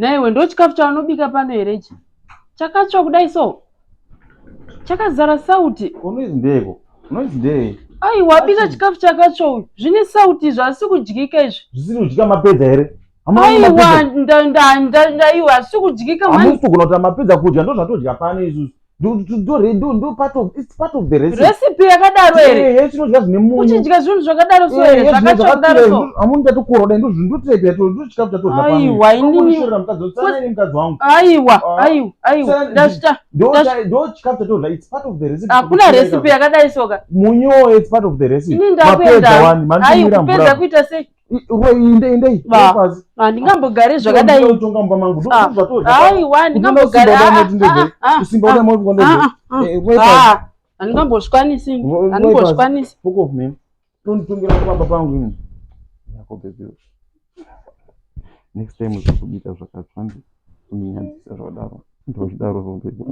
Naiwe ndo chikafu chaunobika pano here ichi? Chakatsva kudai so? Chakazara sauti. Unoizi ndeko. Unoizi ndei. Ai, wabika chikafu chakatsva zvine sauti zvasi kudyika izvi. Zvisiri kudyika mapedza here? Aiwa, ndaiwa asi kudyika mani. Hamusi kugona kuti mapedza kudya ndo zvatodya pano isusu. Do part of the recipe. Recipe yakadaro here. Yes, chinodya zvine munyu. Uchidya zvinhu zvakadaro so here, zvakatsva kudaro so. Amuni ndatukura kudai ndo zvinhu ndotepa ndo chikafu chatodya pano. Aiwa, inini. Mukadzi wangu. Aiwa. Ndashita. Do chikafu chatodya, it's part of the recipe. Hakuna recipe yakadai soka. Munyu, it's part of the recipe. Ini ndakwenda. Aiwa, kupedza kuita sei? Indei. Handingambogare zvakadai. Aiwa, ndingambogare. Usimba uda mori kwanda. Handingambozvikwanisi. Fuck off me. Tontungira kupamba pangu ini. Yako baby. Next time uzokubika zvakatsva ndi. Kunyadzisa zvadaro. Ndozvidaro zvo baby.